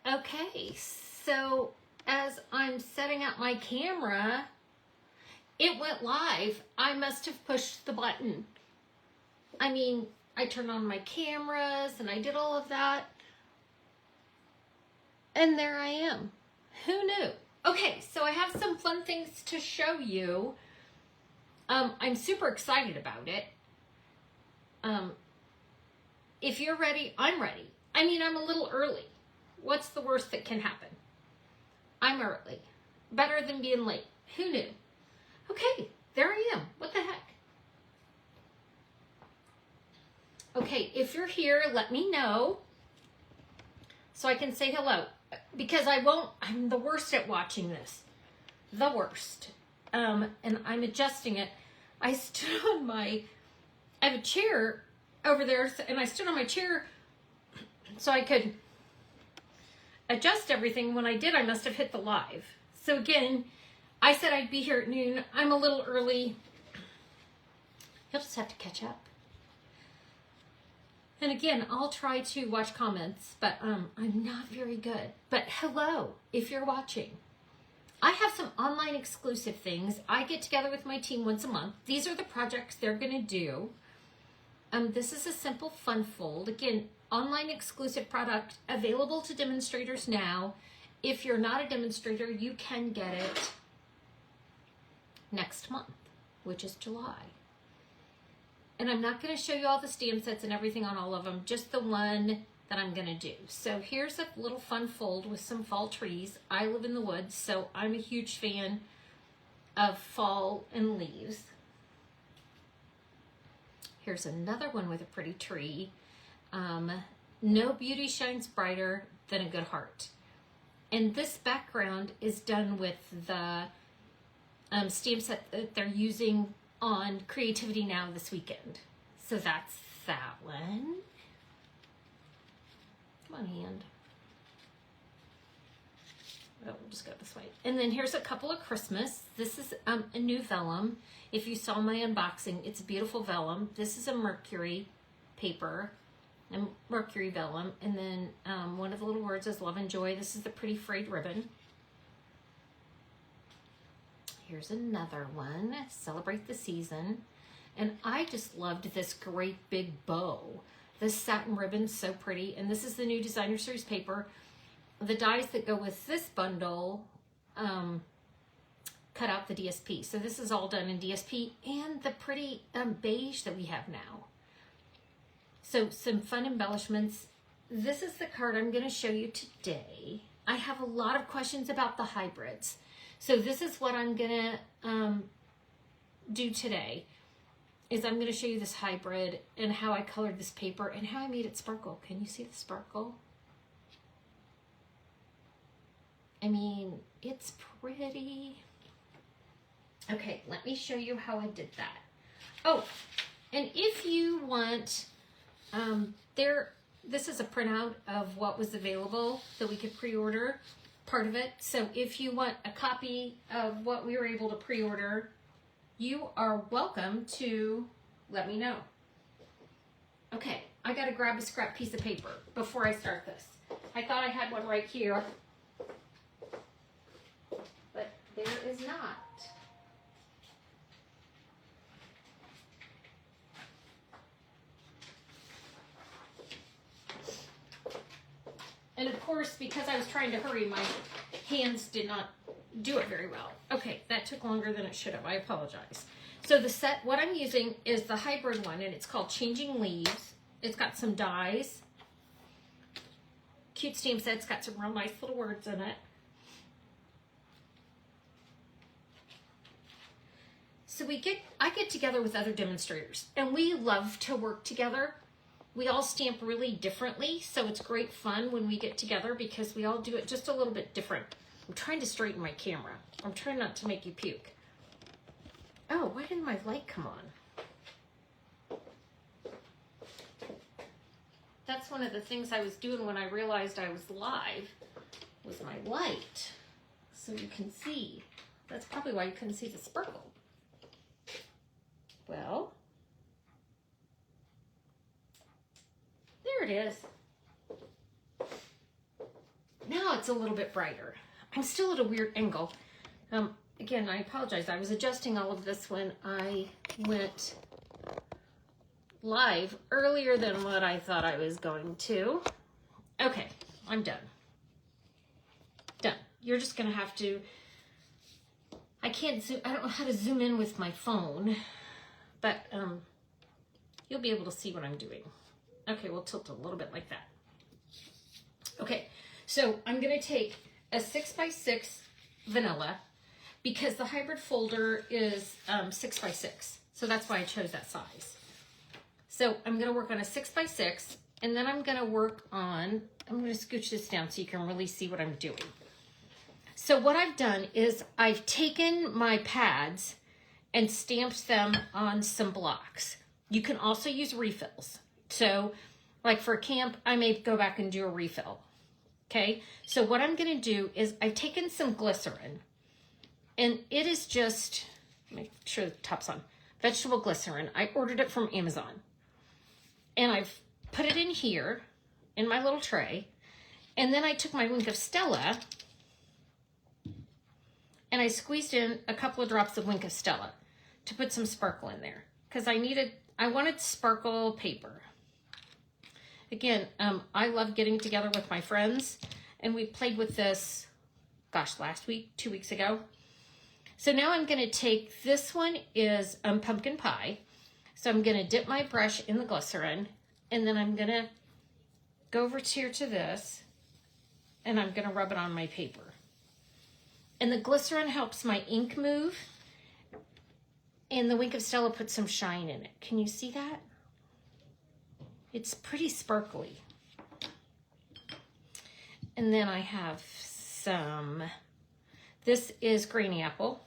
Okay, so as I'm setting up my camera, it went live. I must have pushed the button. I mean, I turned on my cameras and I did all of that. And there I am. Who knew? Okay, so I have some fun things to show you. I'm super excited about it. If you're ready, I'm ready. I mean, I'm a little early. What's the worst that can happen? I'm early. Better than being late. Who knew? Okay, there I am. What the heck? Okay, if you're here, let me know so I can say hello. Because I'm the worst at watching this. The worst. And I'm adjusting it. I have a chair over there, and I stood on my chair so I could adjust everything. When I did, I must have hit the live. So again, I said I'd be here at noon. I'm a little early. You'll just have to catch up. And again, I'll try to watch comments, but I'm not very good. But hello, if you're watching. I have some online exclusive things. I get together with my team once a month. These are the projects they're going to do. This is a simple fun fold. Again, online exclusive product available to demonstrators now. If you're not a demonstrator, you can get it next month, which is July. And I'm not going to show you all the stamp sets and everything on all of them, just the one that I'm going to do. So here's a little fun fold with some fall trees. I live in the woods, so I'm a huge fan of fall and leaves. Here's another one with a pretty tree. No beauty shines brighter than a good heart. And this background is done with the stamp set that they're using on Creativity Now this weekend. So that's that one. Come on, hand. Oh, we'll just go this way. And then here's a couple of Christmas. This is a new vellum. If you saw my unboxing, it's a beautiful vellum. This is a Mercury paper, a Mercury vellum. And then one of the little words is love and joy. This is the pretty frayed ribbon. Here's another one, Celebrate the Season. And I just loved this great big bow. This satin ribbon's so pretty. And this is the new Designer Series paper. The dies that go with this bundle cut out the DSP. So this is all done in DSP and the pretty beige that we have now. So some fun embellishments. This is the card I'm going to show you today. I have a lot of questions about the hybrids. So this is what I'm going to do today, is I'm going to show you this hybrid and how I colored this paper and how I made it sparkle. Can you see the sparkle? I mean, it's pretty. Okay, let me show you how I did that. Oh, and if you want, this is a printout of what was available that we could pre-order. Part of it. So if you want a copy of what we were able to pre-order, you are welcome to let me know. Okay, I gotta grab a scrap piece of paper before I start this. I thought I had one right here, but there is not. And of course, because I was trying to hurry, my hands did not do it very well. Okay, that took longer than it should have. I apologize. So the set, what I'm using is the hybrid one, and it's called Changing Leaves. It's got some dies. Cute stamp set. It's got some real nice little words in it. So I get together with other demonstrators, and we love to work together. We all stamp really differently, so it's great fun when we get together because we all do it just a little bit different. I'm trying to straighten my camera. I'm trying not to make you puke. Oh, why didn't my light come on? That's one of the things I was doing when I realized I was live, was my light. So you can see. That's probably why you couldn't see the sparkle. Well, there it is. Now now it's a little bit brighter. I'm still at a weird angle. Again, I apologize. I was adjusting all of this when I went live earlier than what I thought I was going to. Okay, I'm done. Done. You're just gonna have to, I can't zoom, I don't know how to zoom in with my phone, but you'll be able to see what I'm doing. Okay, we'll tilt a little bit like that. Okay, so I'm gonna take a 6x6 vanilla because the hybrid folder is 6x6. So that's why I chose that size. So I'm gonna work on a 6x6, and then I'm gonna work on, I'm gonna scooch this down so you can really see what I'm doing. So what I've done is I've taken my pads and stamped them on some blocks. You can also use refills. So like for camp, I may go back and do a refill. Okay, so what I'm gonna do is I've taken some glycerin, and it is just, make sure the top's on, vegetable glycerin. I ordered it from Amazon. And I've put it in here, in my little tray, and then I took my Wink of Stella, and I squeezed in a couple of drops of Wink of Stella to put some sparkle in there, because I wanted sparkle paper. Again, I love getting together with my friends, and we played with this, gosh, last week, 2 weeks ago. So now I'm gonna take, this one is pumpkin pie. So I'm gonna dip my brush in the glycerin, and then I'm gonna go over here to this, and I'm gonna rub it on my paper. And the glycerin helps my ink move, and the Wink of Stella puts some shine in it. Can you see that? It's pretty sparkly. And then I have some, this is Granny Apple.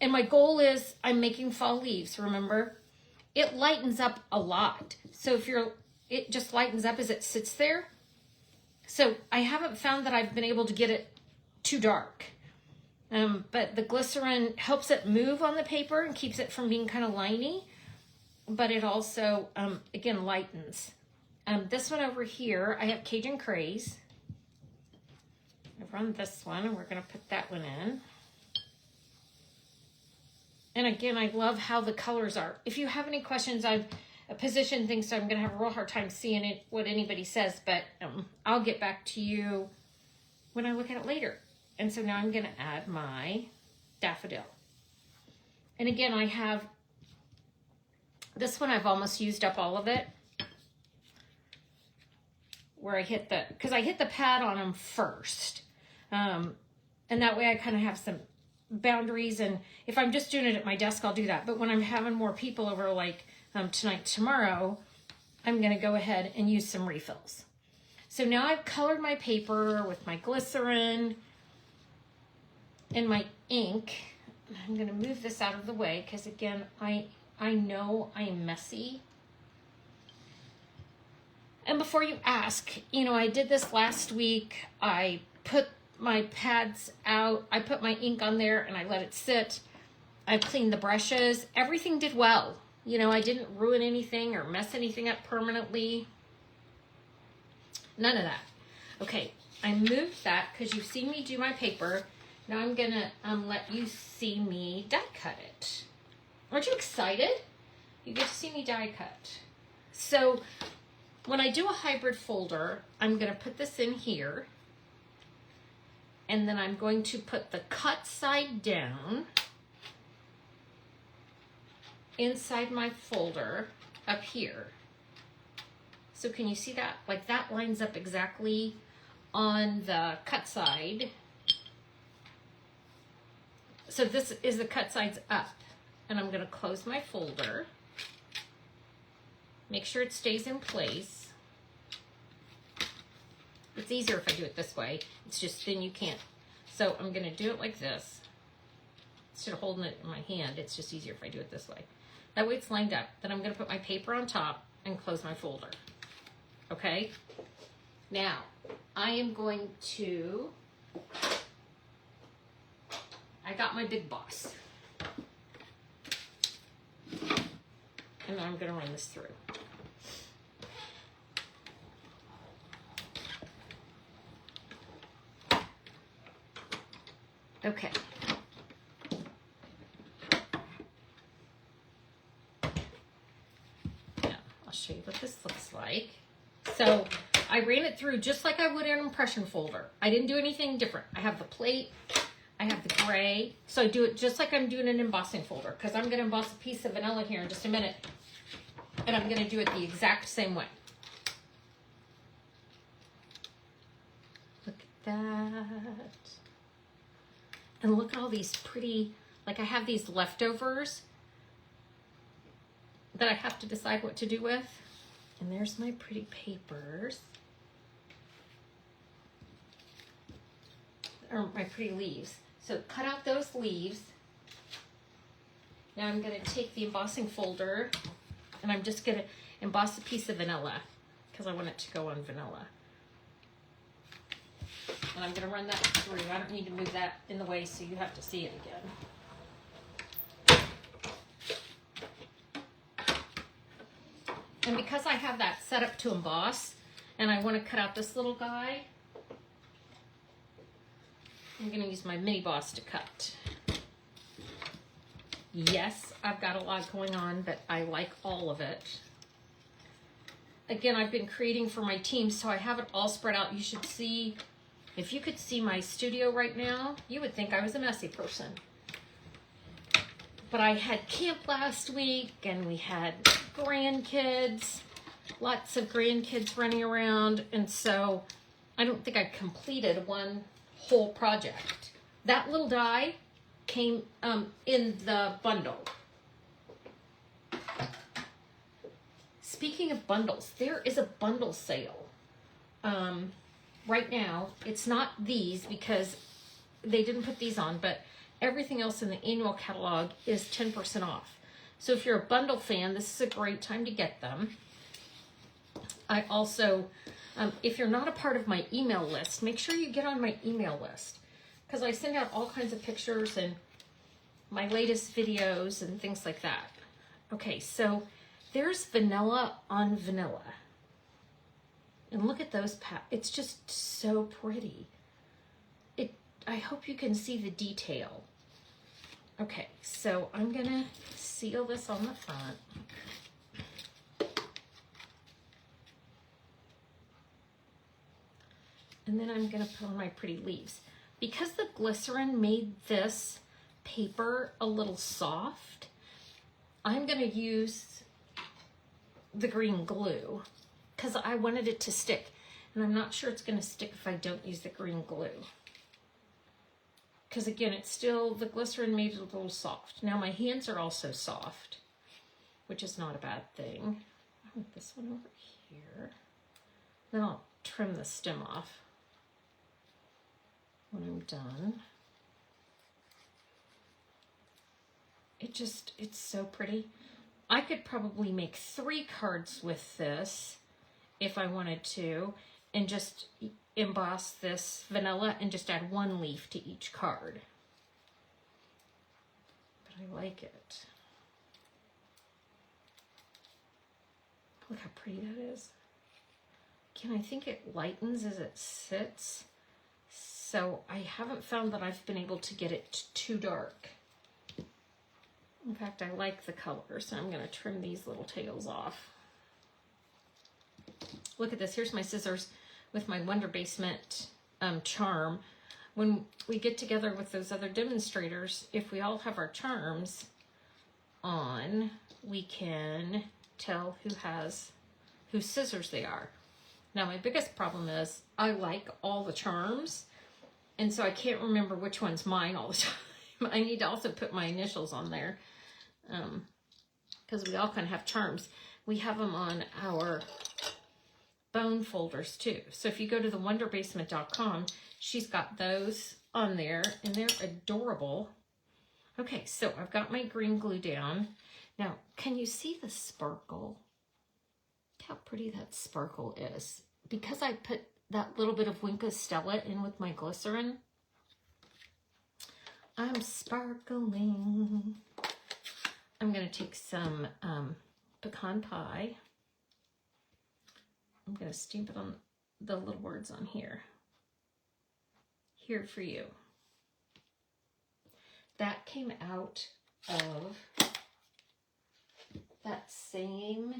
And my goal is I'm making fall leaves, remember? It lightens up a lot. So it just lightens up as it sits there. So I haven't found that I've been able to get it too dark. But the glycerin helps it move on the paper and keeps it from being kind of liney. But it also, again, lightens. This one over here, I have Cajun Craze. I've run this one, and we're going to put that one in. And again, I love how the colors are. If you have any questions, I've positioned things so I'm going to have a real hard time seeing it, what anybody says, but I'll get back to you when I look at it later. And so now I'm going to add my daffodil. And again, I have, this one I've almost used up all of it. Where I hit because I hit the pad on them first. And that way I kind of have some boundaries, and if I'm just doing it at my desk, I'll do that. But when I'm having more people over, like tonight, tomorrow, I'm going to go ahead and use some refills. So now I've colored my paper with my glycerin and my ink. I'm going to move this out of the way because, again, I know I am messy. And before you ask, I did this last week. I put my pads out, I put my ink on there, and I let it sit. I cleaned the brushes. Everything did well. I didn't ruin anything or mess anything up permanently. None of that. Okay, I moved that because you've seen me do my paper. Now I'm gonna let you see me die cut it. Aren't you excited? You get to see me die cut. So when I do a hybrid folder, I'm gonna put this in here. And then I'm going to put the cut side down inside my folder up here. So can you see that? Like that lines up exactly on the cut side. So this is the cut sides up. And I'm gonna close my folder. Make sure it stays in place. It's easier if I do it this way. It's just then you can't. So I'm gonna do it like this. Instead of holding it in my hand, it's just easier if I do it this way. That way it's lined up. Then I'm gonna put my paper on top and close my folder. Okay? Now, I am going to, I got my big boss. And I'm gonna run this through. Okay. Now, I'll show you what this looks like. So I ran it through just like I would in an impression folder. I didn't do anything different. I have the plate, I have the gray. So I do it just like I'm doing an embossing folder, because I'm going to emboss a piece of vanilla here in just a minute. And I'm going to do it the exact same way. Look at that. And look at all these pretty, like I have these leftovers that I have to decide what to do with. And there's my pretty papers. Or my pretty leaves. So cut out those leaves. Now I'm going to take the embossing folder and I'm just going to emboss a piece of vanilla because I want it to go on vanilla. And I'm going to run that through. I don't need to move that in the way so you have to see it again. And because I have that set up to emboss and I want to cut out this little guy, I'm going to use my mini boss to cut. Yes, I've got a lot going on, but I like all of it. Again, I've been creating for my team, so I have it all spread out. You should see, if you could see my studio right now, you would think I was a messy person. But I had camp last week, and we had grandkids, lots of grandkids running around, and so I don't think I completed one whole project. That little die came in the bundle. Speaking of bundles, there is a bundle sale right now. It's not these because they didn't put these on, but everything else in the annual catalog is 10% off. So if you're a bundle fan, this is a great time to get them. I also, if you're not a part of my email list, make sure you get on my email list, because I send out all kinds of pictures and my latest videos and things like that. Okay, so there's vanilla on vanilla. And look at those, it's just so pretty. I hope you can see the detail. Okay, so I'm gonna seal this on the front. And then I'm gonna put on my pretty leaves. Because the glycerin made this paper a little soft, I'm gonna use the green glue because I wanted it to stick. And I'm not sure it's gonna stick if I don't use the green glue. Because again, it's still, the glycerin made it a little soft. Now my hands are also soft, which is not a bad thing. I want this one over here. Then I'll trim the stem off when I'm done. It's so pretty. I could probably make 3 cards with this if I wanted to, and just emboss this vanilla and just add 1 leaf to each card. But I like it. Look how pretty that is. Again, I think it lightens as it sits. So I haven't found that I've been able to get it too dark. In fact, I like the color, so I'm going to trim these little tails off. Look at this. Here's my scissors with my Wonder Basement charm. When we get together with those other demonstrators, if we all have our charms on, we can tell whose scissors they are. Now, my biggest problem is I like all the charms, and so I can't remember which one's mine all the time. I need to also put my initials on there, because we all kind of have charms. We have them on our bone folders too. So if you go to the wonderbasement.com, she's got those on there, and they're adorable. Okay, so I've got my green glue down. Now, can you see the sparkle? Look how pretty that sparkle is. Because I put that little bit of Wink of Stella in with my glycerin, I'm sparkling. I'm going to take some pecan pie. I'm going to stamp it on the little words on here. Here for you. that came out of that same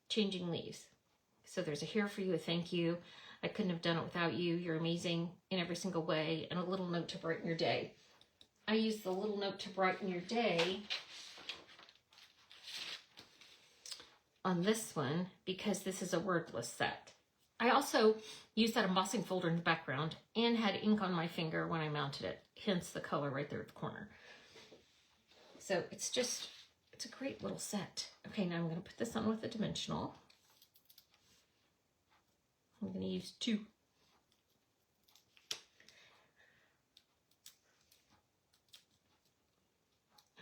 Changing Leaves. So there's a here for you, a thank you. I couldn't have done it without you. You're amazing in every single way. And a little note to brighten your day. I use the little note to brighten your day on this one because this is a wordless set. I also used that embossing folder in the background and had ink on my finger when I mounted it, hence the color right there at the corner. So it's a great little set. Okay, now I'm going to put this on with a dimensional. I'm going to use 2.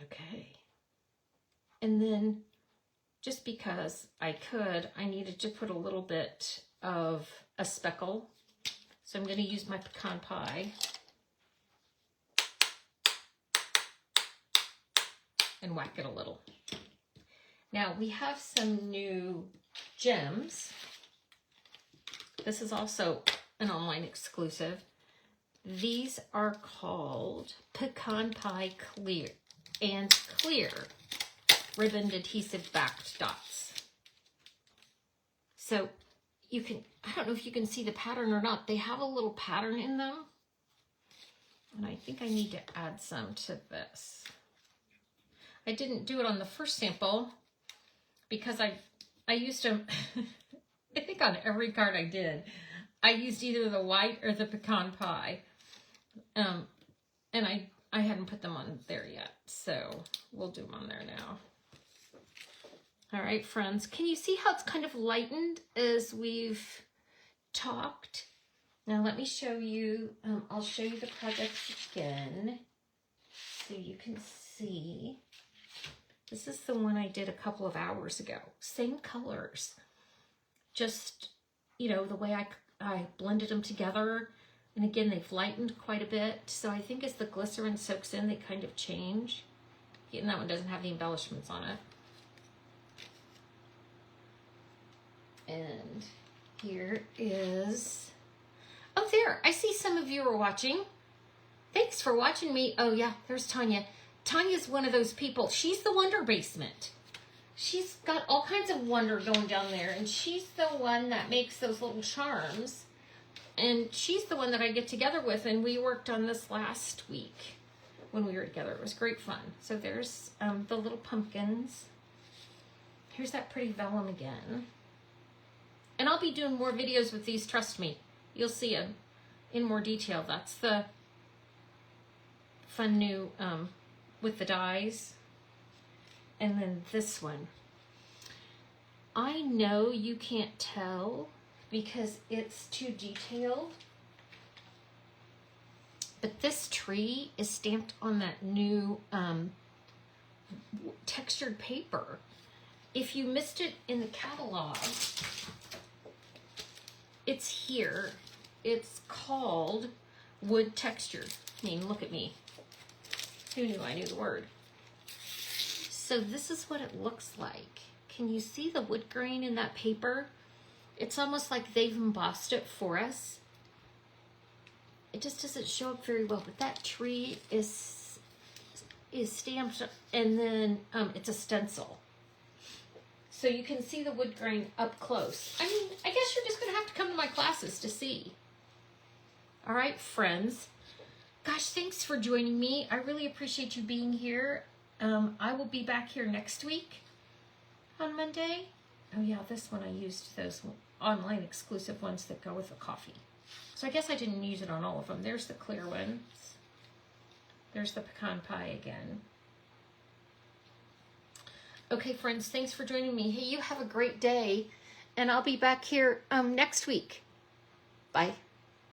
Okay. And then just because I could, I needed to put a little bit of a speckle. So I'm going to use my pecan pie and whack it a little. Now we have some new gems. This is also an online exclusive. These are called Pecan Pie Clear and Clear ribboned adhesive backed dots. So you can, I don't know if you can see the pattern or not. They have a little pattern in them. And I think I need to add some to this. I didn't do it on the first sample because I used them, I think on every card I did, I used either the white or the pecan pie. And I hadn't put them on there yet, so we'll do them on there now. All right, friends, can you see how it's kind of lightened as we've talked? Now let me show you, I'll show you the project again so you can see. This is the one I did a couple of hours ago. Same colors, just, you know, the way I blended them together. And again, they've lightened quite a bit. So I think as the glycerin soaks in, they kind of change. And that one doesn't have the embellishments on it. And here is, oh, there, I see some of you are watching. Thanks for watching me. Oh yeah, there's Tanya. Tanya's one of those people. She's the Wonder Basement. She's got all kinds of wonder going down there. And she's the one that makes those little charms. And she's the one that I get together with. And we worked on this last week when we were together. It was great fun. So there's the little pumpkins. Here's that pretty vellum again. And I'll be doing more videos with these, trust me. You'll see them in more detail. That's the fun new with the dies. And then this one. I know you can't tell because it's too detailed. But this tree is stamped on that new textured paper. If you missed it in the catalog, it's here. It's called Wood Texture. I mean, look at me. Who knew I knew the word? So this is what it looks like. Can you see the wood grain in that paper? It's almost like they've embossed it for us. It just doesn't show up very well, but that tree is stamped, and then it's a stencil. So you can see the wood grain up close. I mean, I guess you're just going to have to come to my classes to see. All right, friends. Gosh, thanks for joining me. I really appreciate you being here. I will be back here next week on Monday. Oh yeah, this one I used those online exclusive ones that go with the coffee. So I guess I didn't use it on all of them. There's the clear ones. There's the pecan pie again. Okay, friends, thanks for joining me. Hey, you have a great day, and I'll be back here next week. Bye.